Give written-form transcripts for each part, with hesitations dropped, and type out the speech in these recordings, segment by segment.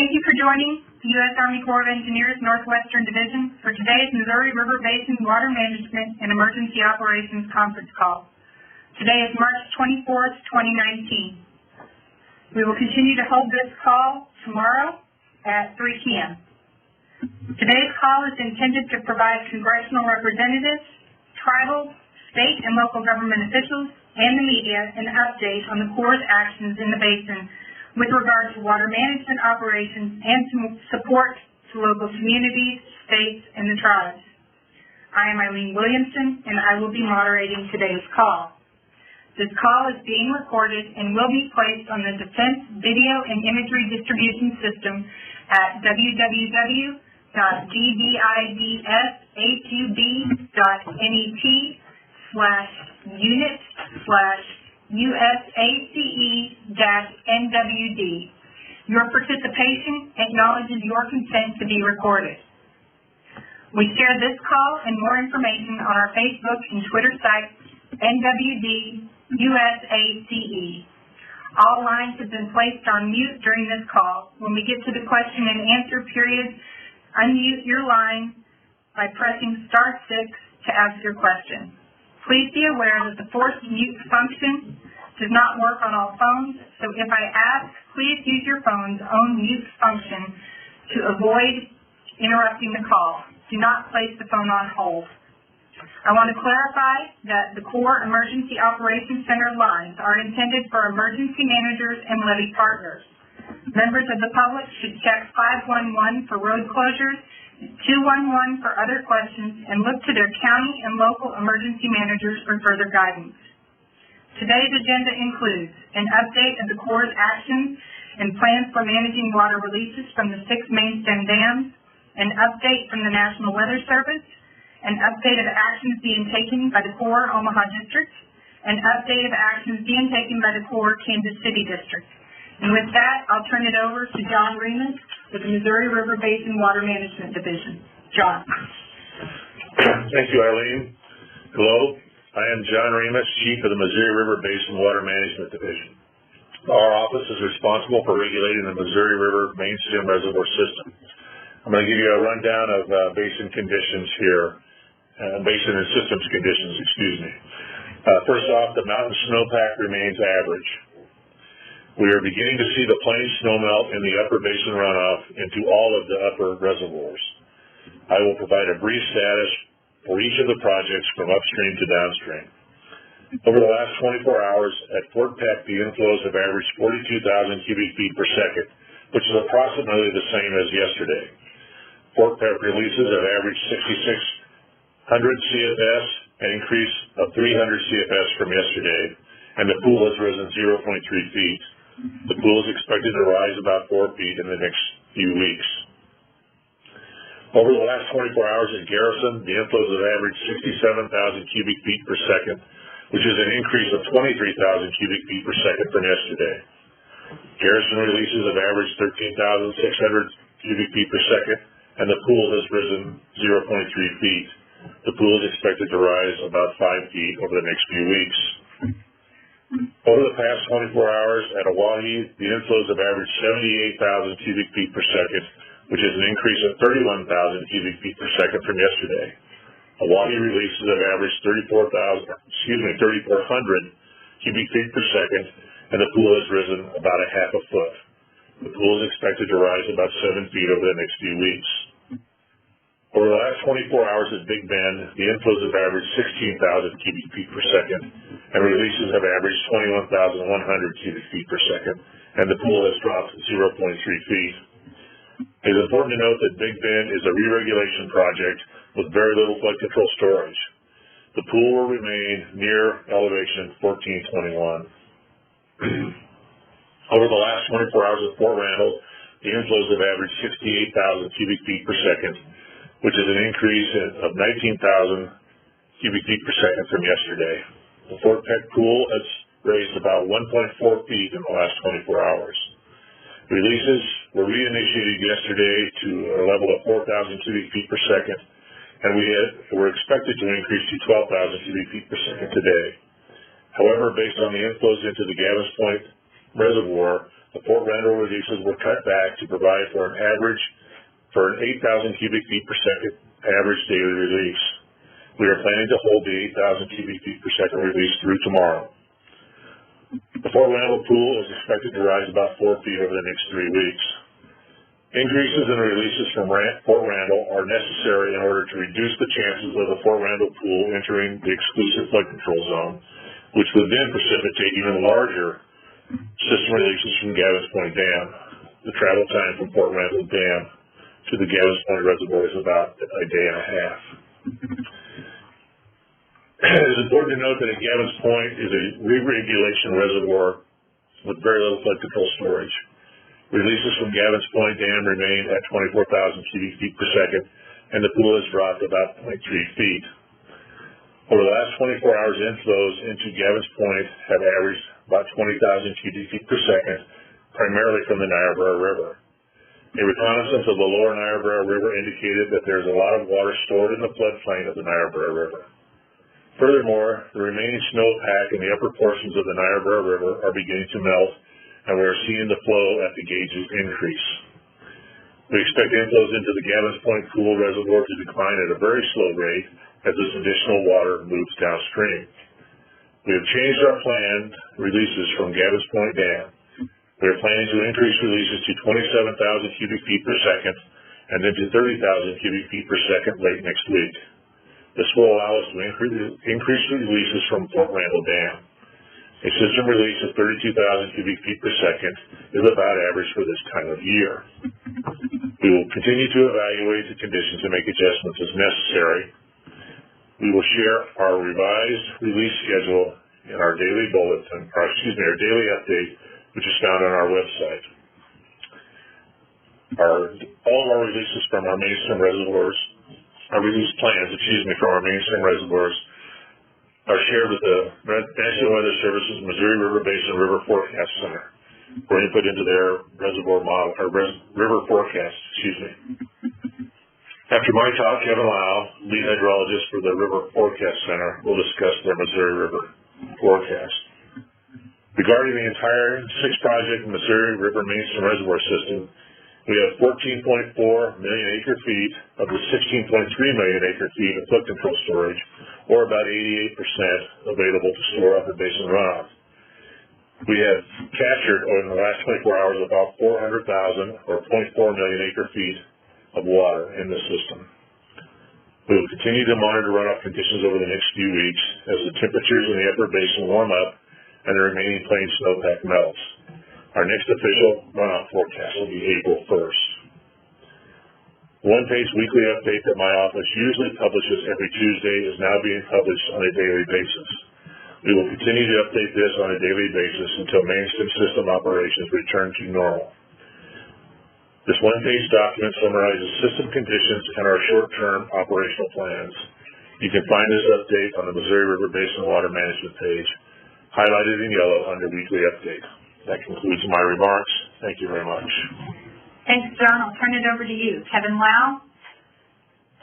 Thank you for joining the U.S. Army Corps of Engineers Northwestern Division for today's Missouri River Basin Water Management and Emergency Operations Conference Call. Today is March 24th, 2019. We will continue to hold this call tomorrow at 3 p.m. Today's call is intended to provide congressional representatives, tribal, state, and local government officials, and the media an update on the Corps' actions in the basin with regard to water management operations and support to local communities, states, and the tribes. I am Eileen Williamson, and I will be moderating today's call. This call is being recorded and will be placed on the Defense Video and Imagery Distribution System at www.ddidf.net/unit/USACE-NWD. Your participation acknowledges your consent to be recorded. We share this call and more information on our Facebook and Twitter sites, NWD USACE. All lines have been placed on mute during this call. When we get to the question and answer period, unmute your line by pressing *6 to ask your question. Please be aware that the forced mute function does not work on all phones, so if I ask, please use your phone's own mute function to avoid interrupting the call. Do not place the phone on hold. I want to clarify that the Corps Emergency Operations Center lines are intended for emergency managers and levee partners. Members of the public should check 511 for road closures, 211 for other questions, and look to their county and local emergency managers for further guidance. Today's agenda includes an update of the Corps' actions and plans for managing water releases from the 6 main stem dams, an update from the National Weather Service, an update of actions being taken by the Corps Omaha District, an update of actions being taken by the Corps Kansas City District. And with that, I'll turn it over to John Remus with the Missouri River Basin Water Management Division. John. Thank you, Eileen. Hello, I am John Remus, Chief of the Missouri River Basin Water Management Division. Our office is responsible for regulating the Missouri River main stem reservoir system. I'm going to give you a rundown of basin conditions here, basin and systems conditions, excuse me. First off, the mountain snowpack remains average. We are beginning to see the plain snowmelt in the upper basin runoff into all of the upper reservoirs. I will provide a brief status for each of the projects from upstream to downstream. Over the last 24 hours at Fort Peck, the inflows have averaged 42,000 cubic feet per second, which is approximately the same as yesterday. Fort Peck releases have averaged 6,600 CFS, an increase of 300 CFS from yesterday, and the pool has risen 0.3 feet. The pool is expected to rise about 4 feet in the next few weeks. Over the last 24 hours at Garrison, the inflows have averaged 67,000 cubic feet per second, which is an increase of 23,000 cubic feet per second from yesterday. Garrison releases have averaged 13,600 cubic feet per second, and the pool has risen 0.3 feet. The pool is expected to rise about 5 feet over the next few weeks. Over the past 24 hours at Oahe, the inflows have averaged 78,000 cubic feet per second, which is an increase of 31,000 cubic feet per second from yesterday. Oahe releases have averaged 3,400 cubic feet per second, and the pool has risen about a half a foot. The pool is expected to rise about 7 feet over the next few weeks. Over the last 24 hours at Big Bend, the inflows have averaged 16,000 cubic feet per second, and releases have averaged 21,100 cubic feet per second, and the pool has dropped 0.3 feet. It is important to note that Big Bend is a re-regulation project with very little flood control storage. The pool will remain near elevation 1421. Over the last 24 hours at Fort Randall, the inflows have averaged 68,000 cubic feet per second, which is an increase of 19,000 cubic feet per second from yesterday. The Fort Peck pool has raised about 1.4 feet in the last 24 hours. Releases were reinitiated yesterday to a level of 4,000 cubic feet per second, and were expected to increase to 12,000 cubic feet per second today. However, based on the inflows into the Gavins Point Reservoir, The Fort Randall releases were cut back to provide for an 8,000 cubic feet per second average daily release. We are planning to hold the 8,000 cubic feet per second release through tomorrow. The Fort Randall pool is expected to rise about 4 feet over the next 3 weeks. Increases in releases from Fort Randall are necessary in order to reduce the chances of the Fort Randall pool entering the exclusive flood control zone, which would then precipitate even larger system releases from Gavin's Point Dam. The travel time from Fort Randall Dam to the Gavin's Point Reservoir is about a day and a half. It is important to note that Gavin's Point is a re-regulation reservoir with very little flood control storage. Releases from Gavin's Point Dam remain at 24,000 cubic feet per second, and the pool has dropped about 0.3 feet. Over the last 24 hours, inflows into Gavin's Point have averaged about 20,000 cubic feet per second, primarily from the Niobrara River. A reconnaissance of the lower Niobrara River indicated that there is a lot of water stored in the floodplain of the Niobrara River. Furthermore, the remaining snowpack in the upper portions of the Niobrara River are beginning to melt, and we are seeing the flow at the gauges increase. We expect inflows into the Gavin's Point Pool Reservoir to decline at a very slow rate as this additional water moves downstream. We have changed our planned releases from Gavin's Point Dam. We are planning to increase releases to 27,000 cubic feet per second and then to 30,000 cubic feet per second late next week. This will allow us to increase releases from Fort Randall Dam. A system release of 32,000 cubic feet per second is about average for this time of year. We will continue to evaluate the conditions and make adjustments as necessary. We will share our revised release schedule in our daily bulletin, our daily update, which is found on our website. All of our releases from our mainstem reservoirs, our release plans, from our mainstem reservoirs are shared with the National Weather Service's Missouri River Basin River Forecast Center for input into their reservoir model, or river forecast, After my talk, Kevin Lau, lead hydrologist for the River Forecast Center, will discuss their Missouri River forecast. Regarding the entire 6-project Missouri River Mainstem Reservoir System, we have 14.4 million acre feet of the 16.3 million acre feet of flood control storage, or about 88% available to store upper basin runoff. We have captured over the last 24 hours about 400,000 or 0.4 million acre feet of water in the system. We will continue to monitor runoff conditions over the next few weeks as the temperatures in the upper basin warm up and the remaining plain snowpack melts. Our next official runoff forecast will be April 1st. One-page weekly update that my office usually publishes every Tuesday is now being published on a daily basis. We will continue to update this on a daily basis until mainstem system operations return to normal. This one-page document summarizes system conditions and our short-term operational plans. You can find this update on the Missouri River Basin Water Management page, highlighted in yellow under Weekly Update. That concludes my remarks. Thank you very much. Thanks, John. I'll turn it over to you. Kevin Lau.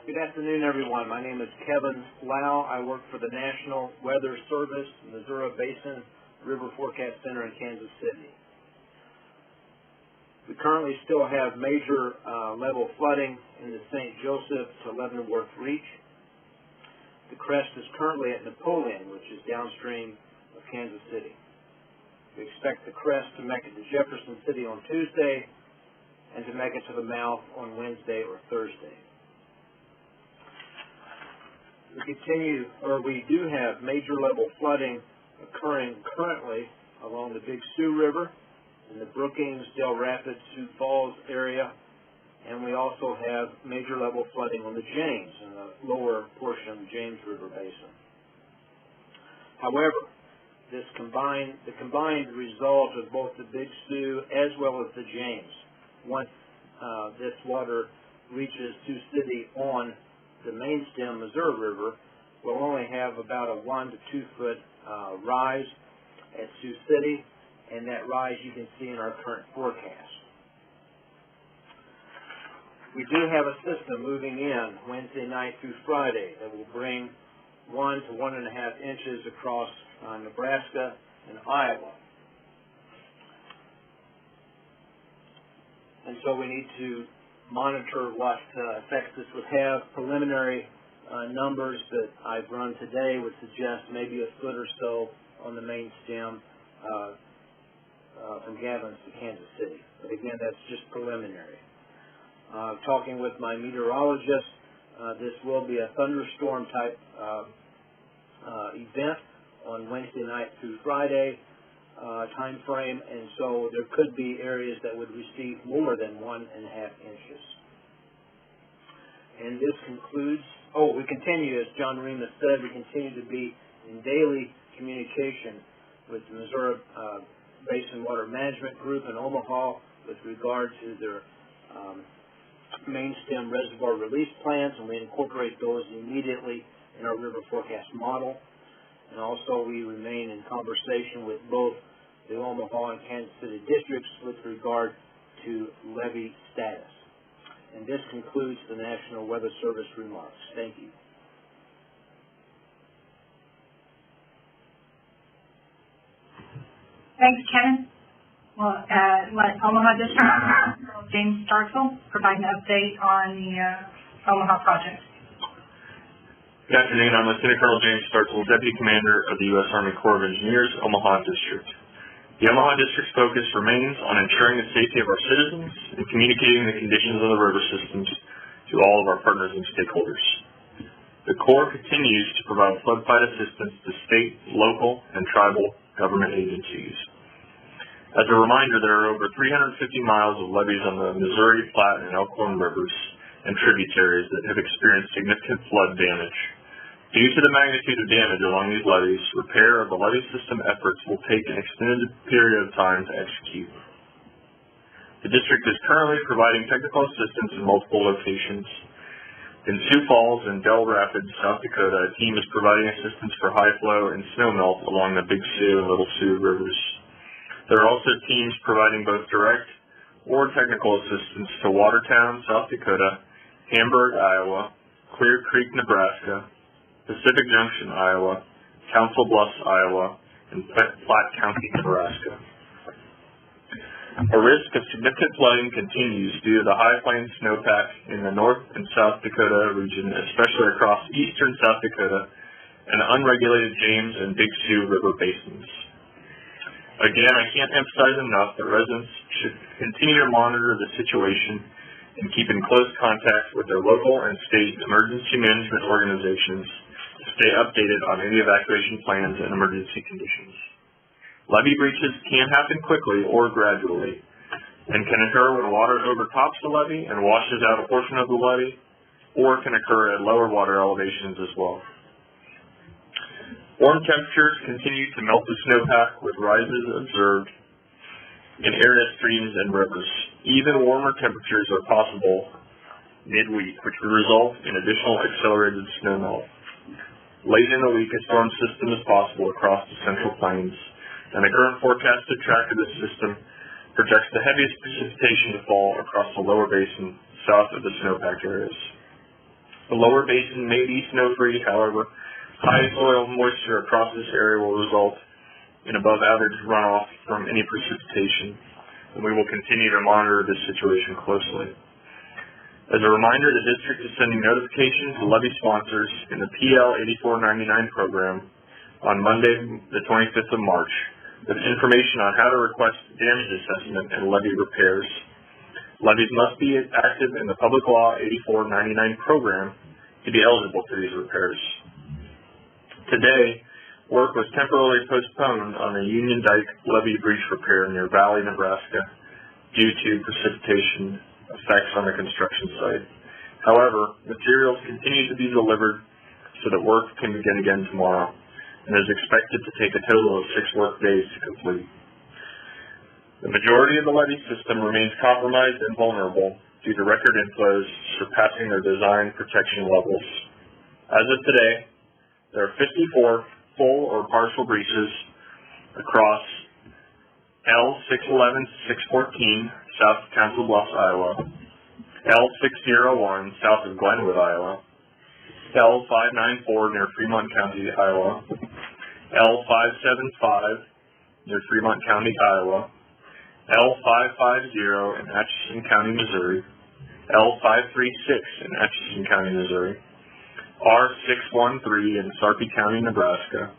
Good afternoon, everyone. My name is Kevin Lau. I work for the National Weather Service, Missouri Basin River Forecast Center in Kansas City. We currently still have major level flooding in the St. Joseph to Leavenworth Reach. The crest is currently at Napoleon, which is downstream of Kansas City. We expect the crest to make it to Jefferson City on Tuesday and to make it to the mouth on Wednesday or Thursday. We do have major level flooding occurring currently along the Big Sioux River in the Brookings, Del Rapids, Sioux Falls area, and we also have major level flooding on the James in the lower portion of the James River Basin. However, the combined result of both the Big Sioux as well as the James, once this water reaches Sioux City on the main stem Missouri River, will only have about a 1 to 2 foot rise at Sioux City, and that rise you can see in our current forecast. We do have a system moving in Wednesday night through Friday that will bring 1 to 1.5 inches across Nebraska and Iowa. so we need to monitor what effects this would have. Preliminary numbers that I've run today would suggest maybe a foot or so on the main stem from Gavins to Kansas City. But again, that's just preliminary. Talking with my meteorologist, this will be a thunderstorm type event on Wednesday night through Friday time frame, and so there could be areas that would receive more than 1.5 inches. And this concludes, we continue, as John Remus said, we continue to be in daily communication with the Missouri Basin Water Management Group in Omaha with regard to their main stem reservoir release plans, and we incorporate those immediately in our river forecast model. And also we remain in conversation with both the Omaha and Kansas City districts with regard to levee status. And this concludes the National Weather Service remarks. Thank you. Thanks, Kevin. Well, let Omaha District James Starksel provide an update on the Omaha project. Good afternoon. I'm Lieutenant Colonel James Starksel, Deputy Commander of the U.S. Army Corps of Engineers, Omaha District. The Omaha District's focus remains on ensuring the safety of our citizens and communicating the conditions of the river systems to all of our partners and stakeholders. The Corps continues to provide flood fight assistance to state, local, and tribal government agencies. As a reminder, there are over 350 miles of levees on the Missouri, Platte, and Elkhorn rivers and tributaries that have experienced significant flood damage. Due to the magnitude of damage along these levees, repair of the levee system efforts will take an extended period of time to execute. The district is currently providing technical assistance in multiple locations. In Sioux Falls and Del Rapids, South Dakota, a team is providing assistance for high flow and snow melt along the Big Sioux and Little Sioux rivers. There are also teams providing both direct or technical assistance to Watertown, South Dakota, Hamburg, Iowa, Clear Creek, Nebraska, Pacific Junction, Iowa, Council Bluffs, Iowa, and Platte County, Nebraska. A risk of significant flooding continues due to the high plains snowpack in the North and South Dakota region, especially across eastern South Dakota and unregulated James and Big Sioux River basins. Again, I can't emphasize enough that residents should continue to monitor the situation and keep in close contact with their local and state emergency management organizations to stay updated on any evacuation plans and emergency conditions. Levee breaches can happen quickly or gradually and can occur when water overtops the levee and washes out a portion of the levee, or can occur at lower water elevations as well. Warm temperatures continue to melt the snowpack with rises observed in area streams and rivers. Even warmer temperatures are possible midweek, which would result in additional accelerated snowmelt. Late in the week, a storm system is possible across the Central Plains, and the current forecasted track of this system projects the heaviest precipitation to fall across the lower basin south of the snowpack areas. The lower basin may be snow-free, however, high soil moisture across this area will result in above average runoff from any precipitation, and we will continue to monitor this situation closely. As a reminder, the district is sending notification to levee sponsors in the PL 8499 program on Monday, the 25th of March, with information on how to request damage assessment and levee repairs. Levees must be active in the Public Law 8499 program to be eligible for these repairs. Today, work was temporarily postponed on the Union Dike levee breach repair near Valley, Nebraska, due to precipitation effects on the construction site. However, materials continue to be delivered so that work can begin again tomorrow, and is expected to take a total of 6 work days to complete. The majority of the levee system remains compromised and vulnerable due to record inflows surpassing their design protection levels. As of today, there are 54 full or partial breaches across L611-614 south of Council Bluffs, Iowa, L601 south of Glenwood, Iowa, L594 near Fremont County, Iowa, L575 near Fremont County, Iowa, L550 in Atchison County, Missouri, L536 in Atchison County, Missouri, R613 in Sarpy County, Nebraska,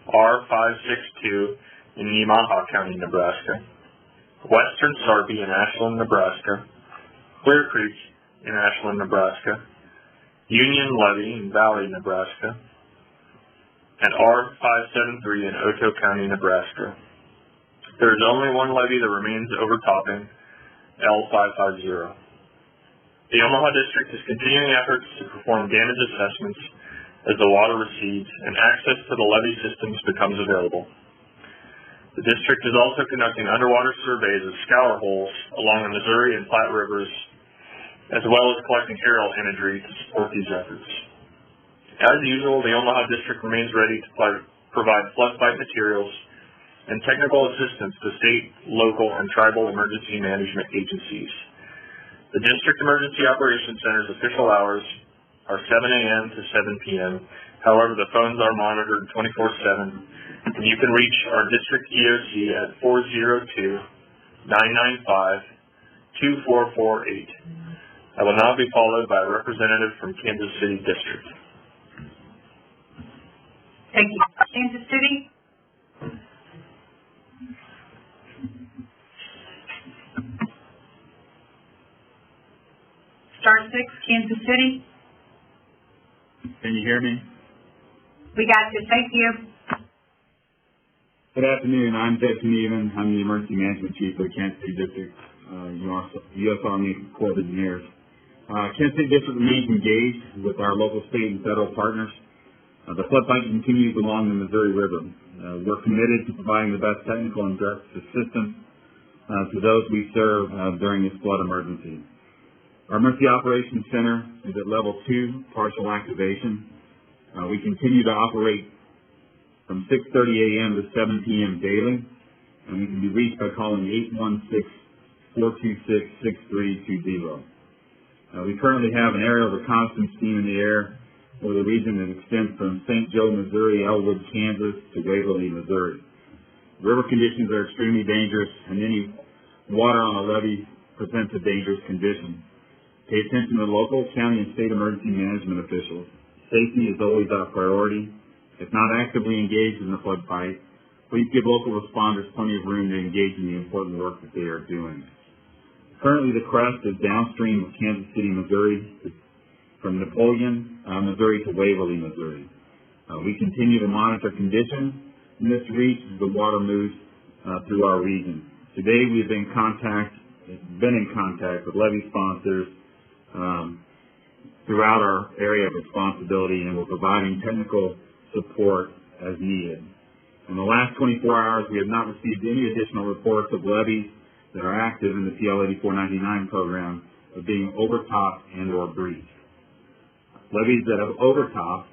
R562 in Nemaha County, Nebraska, Western Sarpy in Ashland, Nebraska, Clear Creek in Ashland, Nebraska, Union Levee in Valley, Nebraska, and R573 in Otoe County, Nebraska. There is only one levee that remains overtopping, L550. The Omaha District is continuing efforts to perform damage assessments as the water recedes and access to the levee systems becomes available. The district is also conducting underwater surveys of scour holes along the Missouri and Platte rivers, as well as collecting aerial imagery to support these efforts. As usual, the Omaha District remains ready to provide flood fight materials and technical assistance to state, local, and tribal emergency management agencies. The District Emergency Operations Center's official hours are 7 a.m. to 7 p.m. However, the phones are monitored 24/7, and you can reach our District EOC at 402-995-2448. I will now be followed by a representative from Kansas City District. Thank you. Kansas City? Star 6, Kansas City. Can you hear me? We got you. Thank you. Good afternoon. I'm Ted Knieven. I'm the Emergency Management Chief of the Kansas City District, U.S. Army Corps of Engineers. Kansas City District remains engaged with our local, state, and federal partners. The flood fight continues along the Missouri River. We're committed to providing the best technical and direct assistance to those we serve during this flood emergency. Our Emergency Operations Center is at level 2, partial activation. We continue to operate from 6:30 a.m. to 7 p.m. daily, and we can be reached by calling 816-426-6320. We currently have an aerial reconnaissance team in the air for the region that extends from St. Joe, Missouri, Elwood, Kansas, to Waverly, Missouri. River conditions are extremely dangerous, and any water on a levee presents a dangerous condition. Pay attention to local, county, and state emergency management officials. Safety is always our priority. If not actively engaged in the flood fight, please give local responders plenty of room to engage in the important work that they are doing. Currently, the crest is downstream of Kansas City, Missouri, from Napoleon, Missouri to Waverly, Missouri. We continue to monitor conditions in this reach as the water moves through our region. Today, we've been in contact with levee sponsors throughout our area of responsibility, and we're providing technical support as needed. In the last 24 hours, we have not received any additional reports of levees that are active in the PL 8499 program of being overtopped and or breached. Levees that have overtopped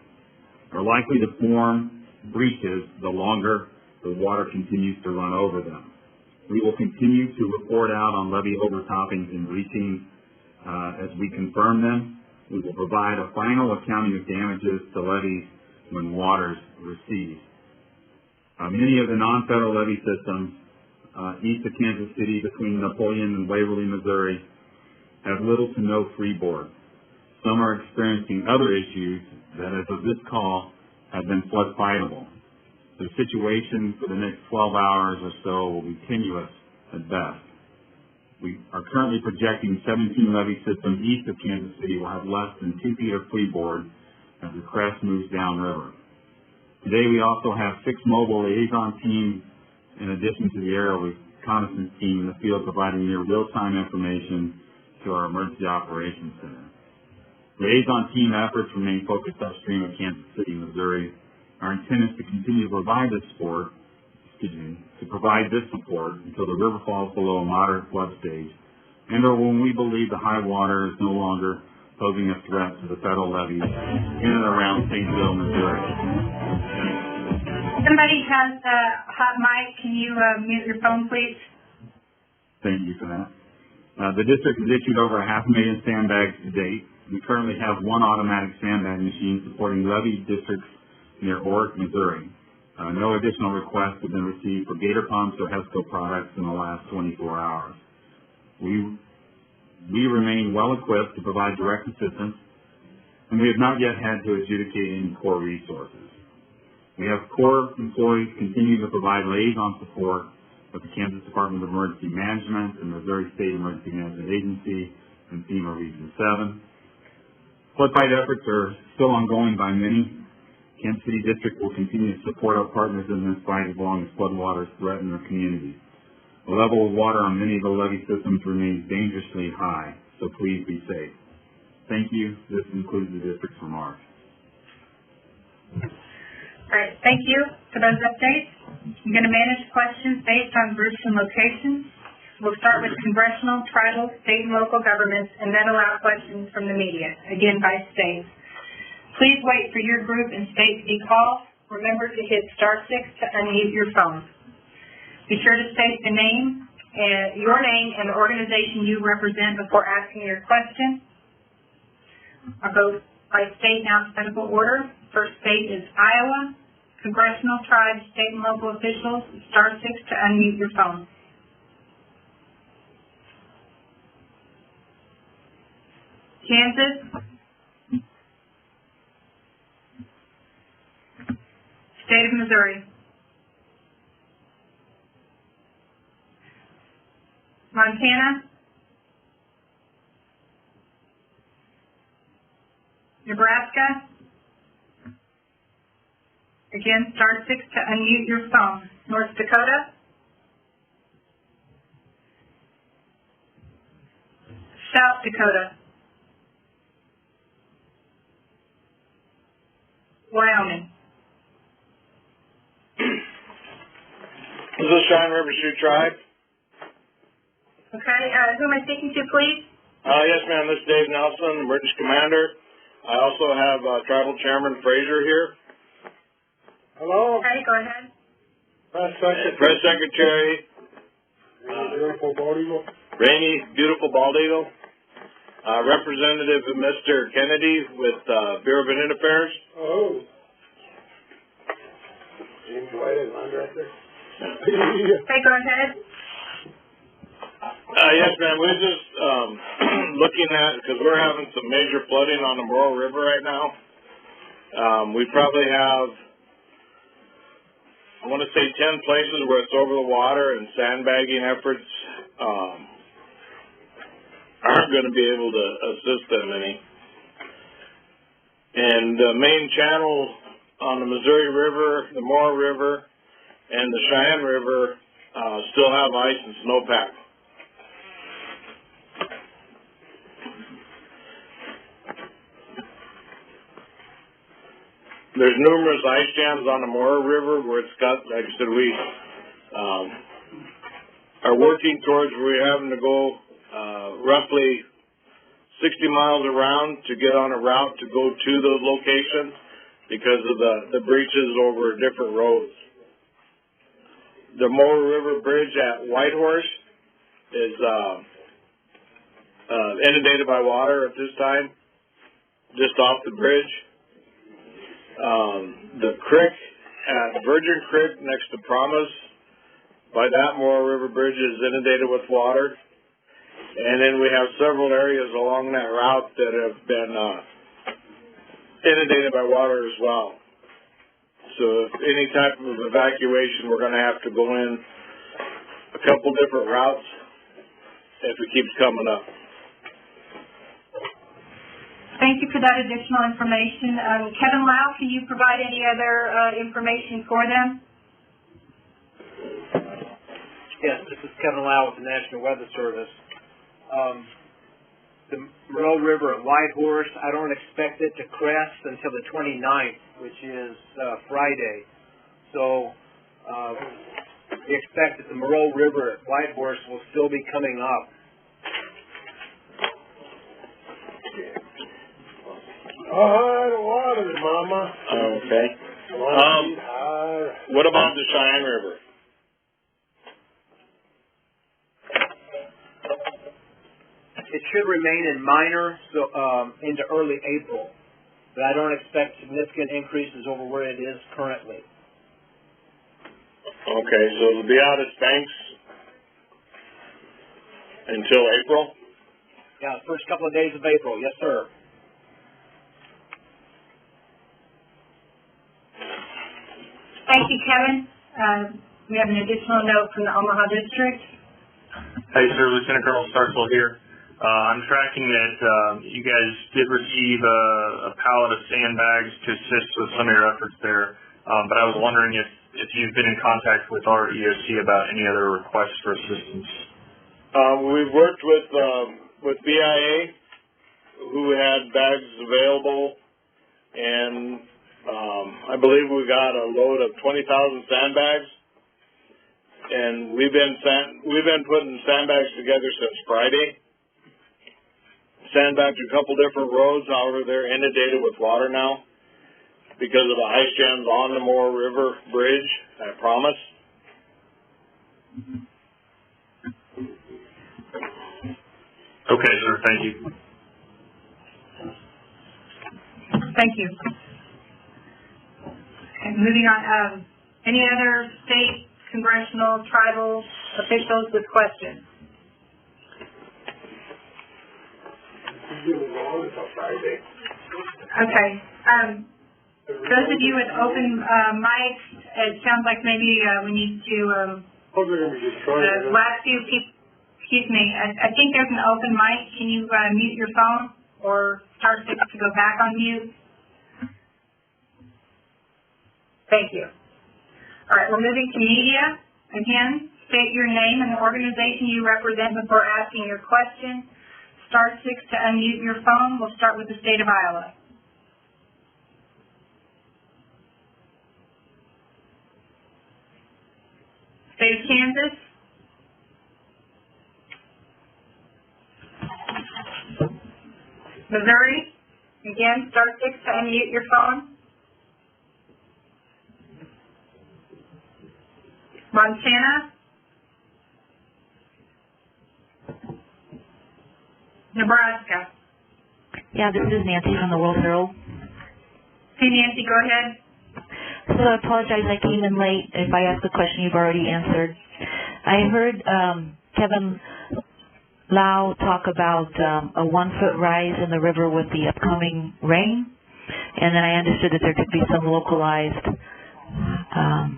are likely to form breaches the longer the water continues to run over them. We will continue to report out on levee overtoppings and breaching as we confirm them. We will provide a final accounting of damages to levees when waters recede. Many of the non-federal levee systems east of Kansas City between Napoleon and Waverly, Missouri, have little to no freeboard. Some are experiencing other issues that, as of this call, have been flood fightable. The situation for the next 12 hours or so will be tenuous at best. We are currently projecting 17 levee systems east of Kansas City will have less than 2 feet of freeboard as the crest moves downriver. Today we also have 6 mobile liaison teams in addition to the aerial reconnaissance team in the field providing near real-time information to our Emergency Operations Center. Liaison team efforts remain focused upstream of Kansas City, Missouri. Our intent is to continue to provide this support until the river falls below a moderate flood stage and or when we believe the high water is no longer posing a threat to the federal levees in and around St. Joe, Missouri. Somebody has a hot mic. Can you mute your phone, please? Thank you for that. The district has issued over 500,000 sandbags to date. We currently have 1 automatic sandbag machine supporting levee districts near Orrick, Missouri. No additional requests have been received for gator pumps or HESCO products in the last 24 hours. We remain well equipped to provide direct assistance, and we have not yet had to adjudicate any core resources. We have core employees continue to provide liaison support with the Kansas Department of Emergency Management and Missouri State Emergency Management Agency and FEMA Region 7. Flood fight efforts are still ongoing by many. Kansas City District will continue to support our partners in this fight as long as floodwaters threaten their communities. The level of water on many of the levee systems remains dangerously high, so please be safe. Thank you. This concludes the district's remarks. All right, thank you for those updates. I'm going to manage questions based on groups and locations. We'll start with congressional, tribal, state, and local governments, and then allow questions from the media, again by state. Please wait for your group and state to be called. Remember to hit *6 to unmute your phone. Be sure to state the name, your name, and the organization you represent before asking your question. I'll go by state in alphabetical order. First state is Iowa. Congressional, tribes, state, and local officials, *6 to unmute your phone. Kansas. State of Missouri. Montana. Nebraska. Again, *6 to unmute your phone. North Dakota. South Dakota. Wyoming. Is this Cheyenne River Sioux Tribe? Okay, who am I speaking to, please? Yes, ma'am. This is Dave Nelson, Emergency Commander. I also have Tribal Chairman Frazier here. Hello. Okay, go ahead. Press Secretary. Beautiful bald eagle. Rainy, beautiful bald eagle. Representative Mr. Kennedy with Bureau of Indian Affairs. Oh. James White is on director. Okay, go ahead. Yes, ma'am. We're just looking at, because we're having some major flooding on the Morrow River right now. We probably have, I want to say 10 places where it's over the water, and sandbagging efforts aren't going to be able to assist them any. And the main channel on the Missouri River, the Morrow River, and the Cheyenne River still have ice and snowpack. There's numerous ice jams on the Morrow River where it's got, like I said, we are working towards where we're having to go roughly 60 miles around to get on a route to go to the location because of the breaches over different roads. The Morrow River Bridge at Whitehorse is inundated by water at this time, just off the bridge. The creek at Virgin Creek next to Promise, by that Morrow River Bridge is inundated with water. And then we have several areas along that route that have been inundated by water as well. So if any type of evacuation, we're going to have to go in a couple different routes if it keeps coming up. Thank you for that additional information. Kevin Lau, can you provide any other information for them? Yes, this is Kevin Lau with the National Weather Service. The Morrow River at Whitehorse, I don't expect it to crest until the 29th, which is Friday. So we expect that the Morrow River at Whitehorse will still be coming up. High water, Mama. Okay. What about the Cheyenne River? It should remain in minor into early April, but I don't expect significant increases over where it is currently. Okay, so it'll be out its banks until April? Yeah, first couple of days of April, yes, sir. Thank you, Kevin. We have an additional note from the Omaha District. Hey, sir, Lieutenant Colonel Starkville here. I'm tracking that you guys did receive a pallet of sandbags to assist with some of your efforts there, but I was wondering if you've been in contact with our EOC about any other requests for assistance. We've worked with BIA, who had bags available, and I believe we got a load of 20,000 sandbags, and we've been putting sandbags together since Friday. Sandbagged a couple different roads, however, they're inundated with water now because of the ice jams on the Moore River Bridge, I promise. Okay, sir, thank you. Thank you. And moving on, any other state, congressional, tribal officials with questions? Okay. Those of you with open mics, it sounds like maybe we need to, last few people, excuse me, I think there's an open mic. Can you mute your phone or star 6 to go back on mute? Thank you. All right, we're moving to media. Again, state your name and the organization you represent before asking your question. Star 6 to unmute your phone. We'll start with the state of Iowa. State of Kansas. Missouri. Again, star 6 to unmute your phone. Montana. Nebraska. Yeah, this is Nancy from the World Herald. Hey, Nancy, go ahead. So I apologize I came in late. If I ask a question you've already answered. I heard Kevin Lau talk about a 1-foot rise in the river with the upcoming rain, and then I understood that there could be some localized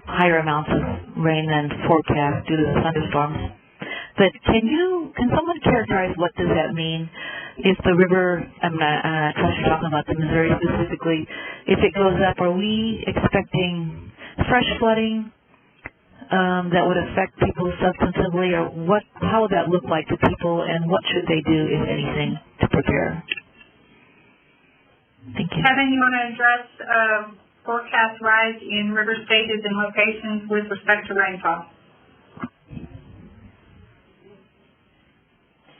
higher amounts of rain than forecast due to the thunderstorms. But can someone characterize what does that mean? If the river, I'm not trust you're talking about the Missouri specifically, if it goes up, are we expecting fresh flooding that would affect people substantively, or how would that look like to people, and what should they do, if anything, to prepare? Thank you. Kevin, you want to address forecast rise in river stages and locations with respect to rainfall?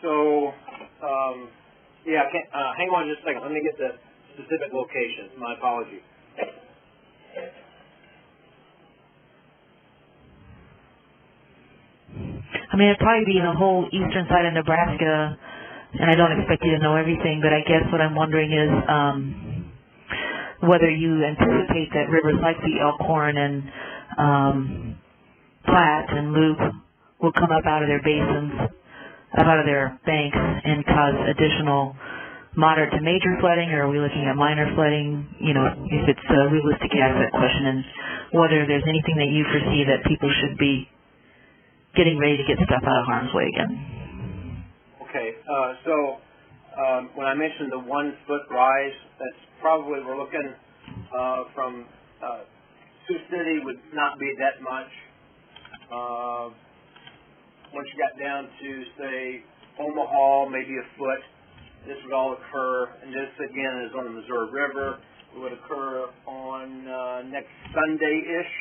So, yeah, hang on just a second. Let me get the specific locations. My apologies. I mean, it'd probably be the whole eastern side of Nebraska, and I don't expect you to know everything, but I guess what I'm wondering is whether you anticipate that rivers like the Elkhorn and Platte and Loup will come up out of their basins, out of their banks, and cause additional moderate to major flooding, or are we looking at minor flooding? You know, if it's realistic to ask that question, and whether there's anything that you foresee that people should be getting ready to get stuff out of harm's way again. Okay, so when I mentioned the 1-foot rise, that's probably, we're looking from Sioux City would not be that much. Once you got down to, say, Omaha, maybe a foot, this would all occur, and this, again, is on the Missouri River. It would occur on next Sunday-ish.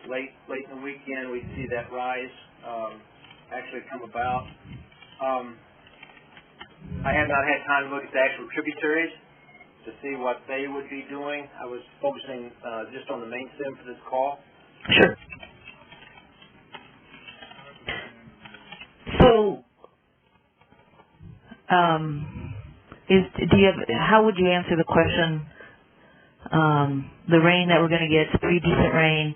Late in the weekend, we'd see that rise actually come about. I have not had time to look at the actual tributaries to see what they would be doing. I was focusing just on the main stem for this call. Sure. So, how would you answer the question, the rain that we're going to get, it's pretty decent rain,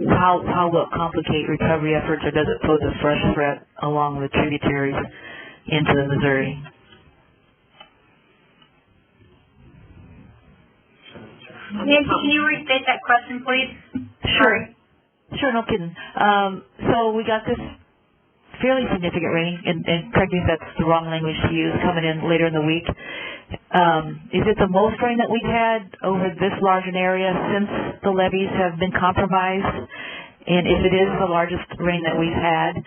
how will it complicate recovery efforts, or does it pose a fresh threat along the tributaries into the Missouri? Nancy, can you restate that question, please? Sure. Sure, no kidding. So we got this fairly significant rain, and correct me if that's the wrong language to use, coming in later in the week. Is it the most rain that we've had over this large an area since the levees have been compromised? And if it is the largest rain that we've had,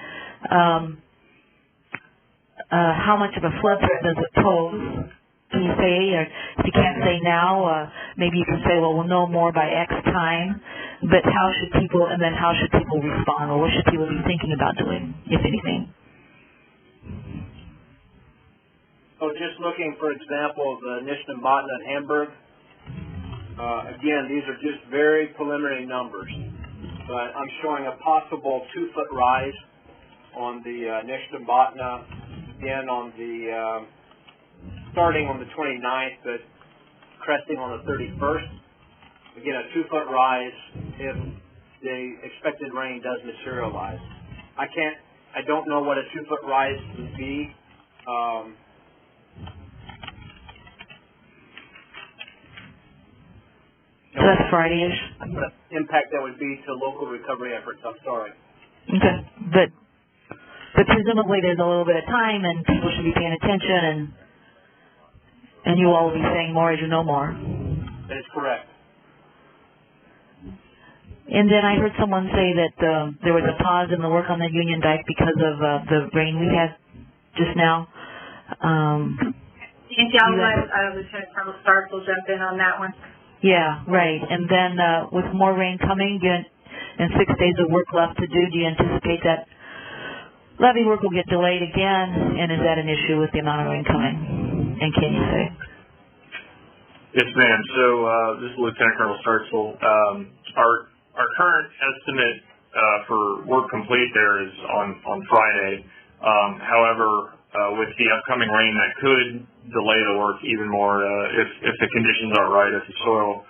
how much of a flood threat does it pose? Can you say, or if you can't say now, maybe you can say, well, we'll know more by X time, but how should people respond, or what should people be thinking about doing, if anything? So just looking, for example, the Nishnabotna and Hamburg, again, these are just very preliminary numbers, but I'm showing a possible 2-foot rise on the Nishnabotna, again on the starting on the 29th, but cresting on the 31st. Again, a 2-foot rise if the expected rain does materialize. I don't know what a 2-foot rise would be. So that's Friday-ish? What impact that would be to local recovery efforts, I'm sorry. Okay, but presumably there's a little bit of time, and people should be paying attention, and you all will be saying more as you know more. That is correct. And then I heard someone say that there was a pause in the work on the Union Dike because of the rain we had just now. Nancy, I'll let Lieutenant Colonel Starks will jump in on that one. Yeah, right. And then with more rain coming and 6 days of work left to do you anticipate that levee work will get delayed again? And is that an issue with the amount of rain coming? And can you say? Yes, ma'am. So this is Lieutenant Colonel Starksville. Our current estimate for work complete there is on Friday. However, with the upcoming rain, that could delay the work even more if the conditions aren't right, if the soil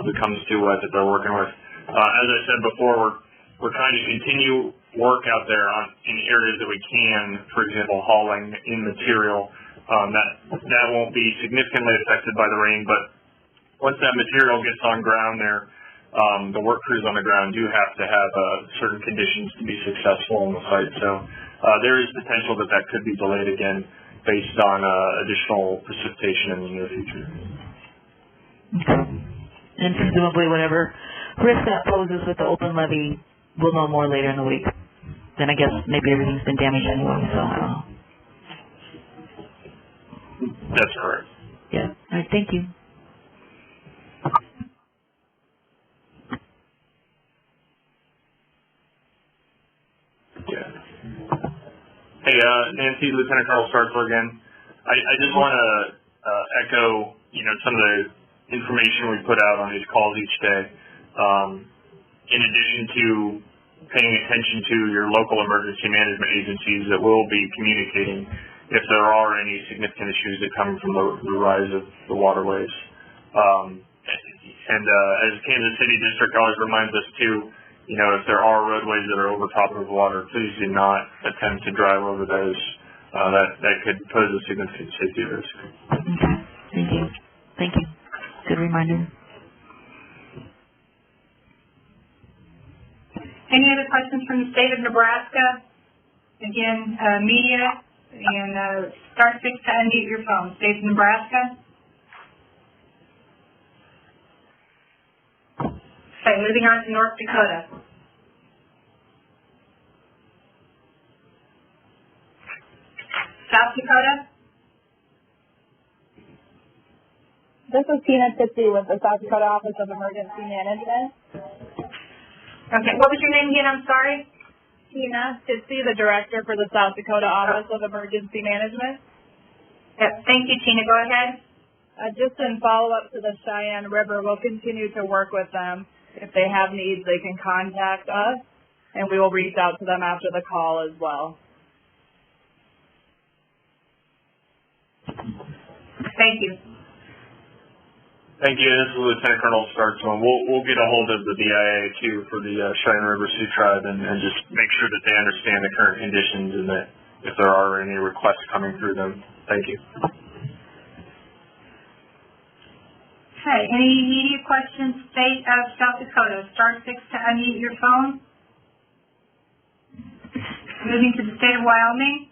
becomes too wet that they're working with. As I said before, we're trying to continue work out there in areas that we can, for example, hauling in material. That won't be significantly affected by the rain, but once that material gets on ground there, the work crews on the ground do have to have certain conditions to be successful on the site. So there is potential that could be delayed again based on additional precipitation in the near future. Okay. And presumably whatever risk that poses with the open levee, we'll know more later in the week. Then I guess maybe everything's been damaged anyway, so I don't know. That's correct. Yeah. All right, thank you. Hey, Nancy, Lieutenant Colonel Starksville again. I just want to echo, some of the information we put out on these calls each day. In addition to paying attention to your local emergency management agencies that will be communicating if there are any significant issues that come from the rise of the waterways. And as Kansas City District always reminds us too, if there are roadways that are over top of water, please do not attempt to drive over those. That could pose a significant safety risk. Okay. Thank you. Thank you. Good reminder. Any other questions from the state of Nebraska? Again, media, and star 6 to unmute your phone. State of Nebraska. Okay, moving on to North Dakota. South Dakota. This is Tina Tipsy with the South Dakota Office of Emergency Management. Okay, what was your name again? I'm sorry. Tina Tipsy, the Director for the South Dakota Office of Emergency Management. Yep, thank you, Tina. Go ahead. Just in follow-up to the Cheyenne River, we'll continue to work with them. If they have needs, they can contact us, and we will reach out to them after the call as well. Thank you. Thank you. This is Lieutenant Colonel Starkstone. We'll get a hold of the BIA too for the Cheyenne River Sioux Tribe and just make sure that they understand the current conditions and that if there are any requests coming through them. Thank you. Okay, any immediate questions, State of South Dakota? Star 6 to unmute your phone. Moving to the State of Wyoming.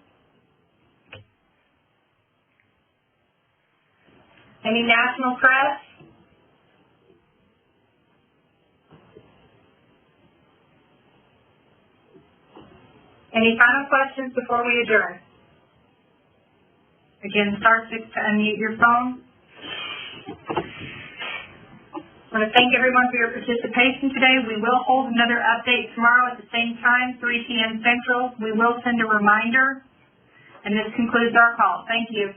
Any national press? Any final questions before we adjourn? Again, Star 6 to unmute your phone. I want to thank everyone for your participation today. We will hold another update tomorrow at the same time, 3 p.m. Central. We will send a reminder. And this concludes our call. Thank you.